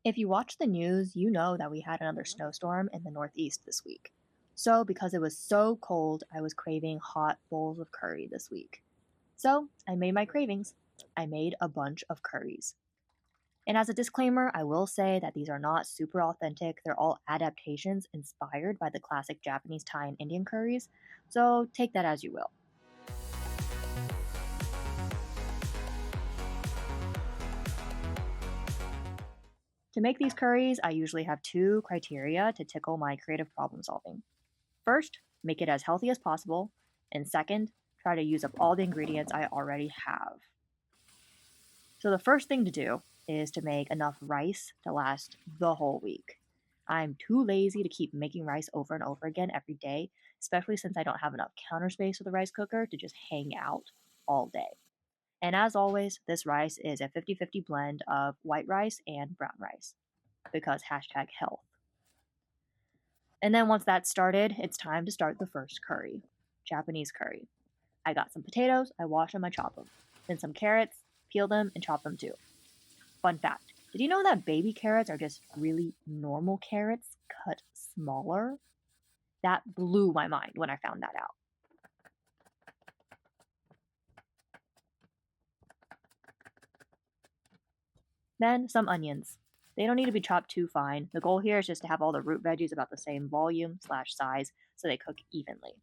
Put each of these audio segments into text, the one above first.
If you watch the news, you know that we had another snowstorm in the Northeast this week. So, because it was so cold, I was craving hot bowls of curry this week. So, I made my cravings. I made a bunch of curries. And as a disclaimer, I will say that these are not super authentic. They're all adaptations inspired by the classic Japanese, Thai, and Indian curries. So, take that as you will. To make these curries, I usually have two criteria to tickle my creative problem solving. First, make it as healthy as possible, and second, try to use up all the ingredients I already have. So, the first thing to do is to make enough rice to last the whole week. I'm too lazy to keep making rice over and over again every day, especially since I don't have enough counter space with the rice cooker to just hang out all day. And as always, this rice is a 50-50 blend of white rice and brown rice because hashtag health. And then once that's started, it's time to start the first curry, Japanese curry. I got some potatoes, I wash them, I chop them. Then some carrots, peel them, and chop them too. Fun fact, did you know that baby carrots are just really normal carrots cut smaller? That blew my mind when I found that out. Then some onions. They don't need to be chopped too fine. The goal here is just to have all the root veggies about the same volume/size so they cook evenly.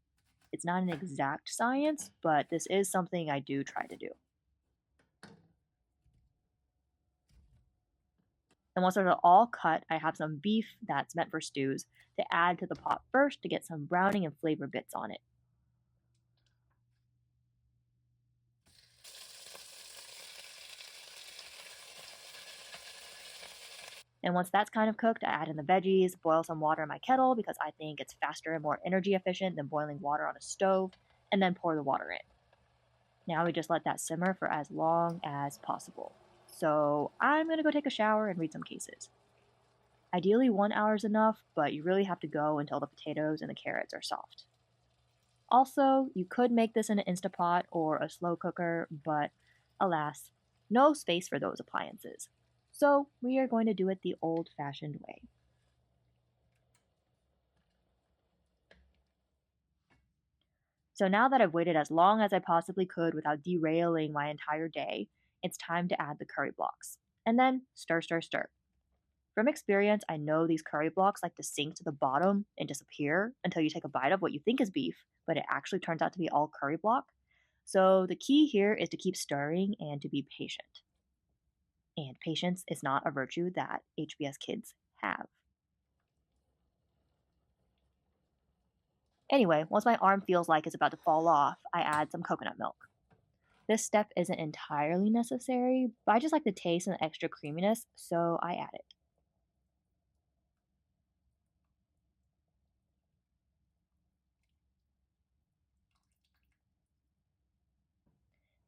It's not an exact science, but this is something I do try to do. And once those are all cut, I have some beef that's meant for stews to add to the pot first to get some browning and flavor bits on it. And once that's kind of cooked, I add in the veggies, boil some water in my kettle because I think it's faster and more energy efficient than boiling water on a stove, and then pour the water in. Now we just let that simmer for as long as possible. So I'm gonna go take a shower and read some cases. Ideally, 1 hour is enough, but you really have to go until the potatoes and the carrots are soft. Also, you could make this in an Instapot or a slow cooker, but alas, no space for those appliances. So we are going to do it the old fashioned way. So now that I've waited as long as I possibly could without derailing my entire day, it's time to add the curry blocks. And then stir, stir, stir. From experience, I know these curry blocks like to sink to the bottom and disappear until you take a bite of what you think is beef, but it actually turns out to be all curry block. So the key here is to keep stirring and to be patient. And patience is not a virtue that HBS kids have. Anyway, once my arm feels like it's about to fall off, I add some coconut milk. This step isn't entirely necessary, but I just like the taste and the extra creaminess, so I add it.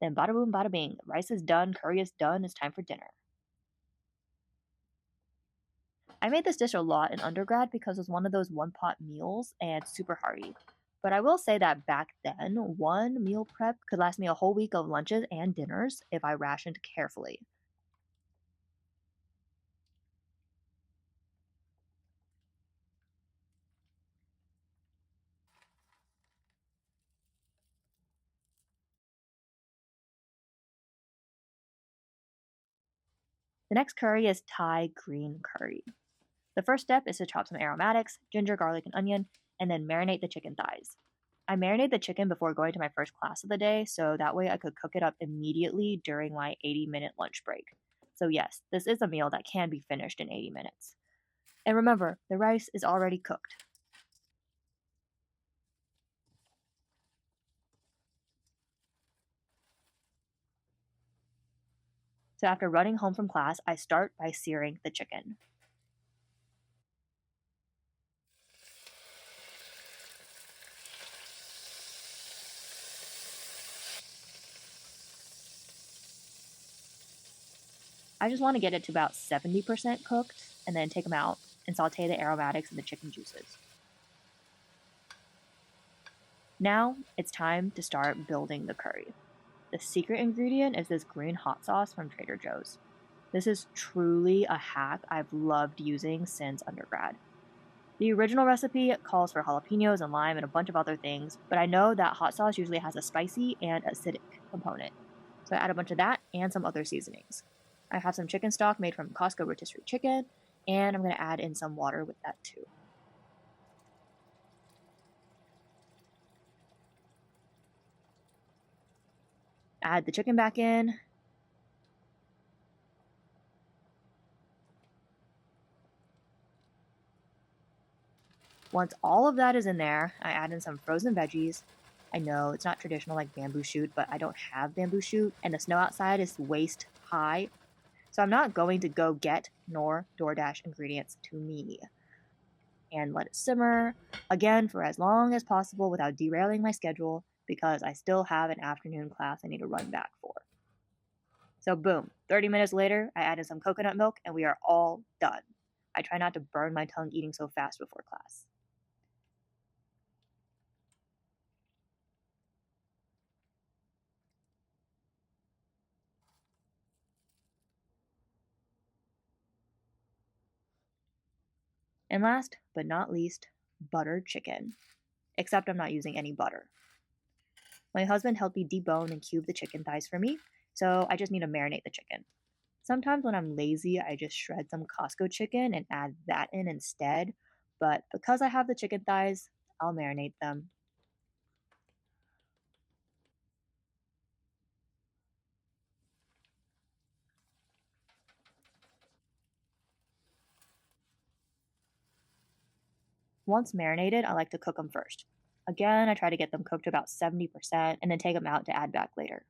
Then bada boom, bada bing. Rice is done, curry is done, it's time for dinner. I made this dish a lot in undergrad because it was one of those one pot meals and super hearty. But I will say that back then, one meal prep could last me a whole week of lunches and dinners if I rationed carefully. The next curry is Thai green curry. The first step is to chop some aromatics, ginger, garlic, and onion, and then marinate the chicken thighs. I marinate the chicken before going to my first class of the day, so that way I could cook it up immediately during my 80-minute lunch break. So, yes, this is a meal that can be finished in 80 minutes. And remember, the rice is already cooked. So, after running home from class, I start by searing the chicken. I just want to get it to about 70% cooked and then take them out and saute the aromatics and the chicken juices. Now it's time to start building the curry. The secret ingredient is this green hot sauce from Trader Joe's. This is truly a hack I've loved using since undergrad. The original recipe calls for jalapenos and lime and a bunch of other things, but I know that hot sauce usually has a spicy and acidic component. So I add a bunch of that and some other seasonings. I have some chicken stock made from Costco rotisserie chicken, and I'm going to add in some water with that too. Add the chicken back in. Once all of that is in there, I add in some frozen veggies. I know it's not traditional like bamboo shoot, but I don't have bamboo shoot, and the snow outside is waist high. So I'm not going to go get nor DoorDash ingredients to me. And let it simmer again for as long as possible without derailing my schedule because I still have an afternoon class I need to run back for. So boom, 30 minutes later, I added some coconut milk and we are all done. I try not to burn my tongue eating so fast before class. And last but not least, buttered chicken. Except I'm not using any butter. My husband helped me debone and cube the chicken thighs for me, so I just need to marinate the chicken. Sometimes when I'm lazy, I just shred some Costco chicken and add that in instead, but because I have the chicken thighs, I'll marinate them. Once marinated, I like to cook them first. Again, I try to get them cooked about 70% and then take them out to add back later.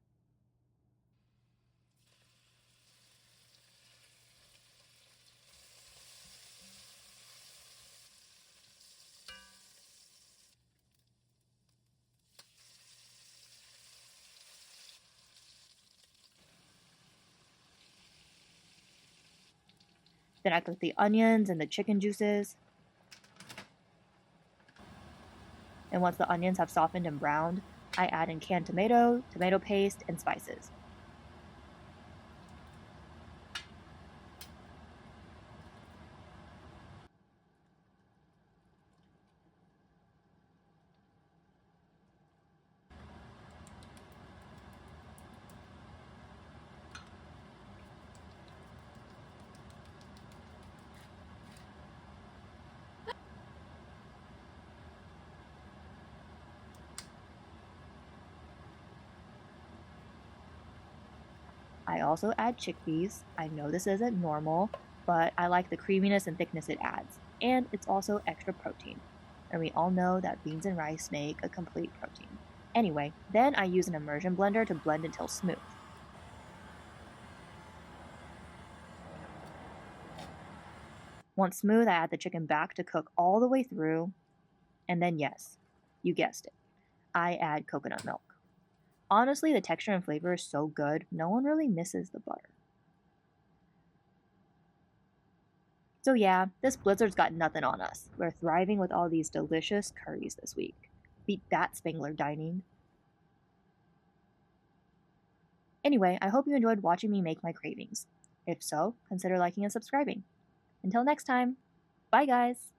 Then I cook the onions and the chicken juices. And once the onions have softened and browned, I add in canned tomato, tomato paste, and spices. I also add chickpeas. I know this isn't normal, but I like the creaminess and thickness it adds. And it's also extra protein. And we all know that beans and rice make a complete protein. Anyway, then I use an immersion blender to blend until smooth. Once smooth, I add the chicken back to cook all the way through. And then, yes, you guessed it, I add coconut milk. Honestly, the texture and flavor is so good, no one really misses the butter. So yeah, this blizzard's got nothing on us. We're thriving with all these delicious curries this week. Beat that, Spangler Dining. Anyway, I hope you enjoyed watching me make my cravings. If so, consider liking and subscribing. Until next time, bye guys!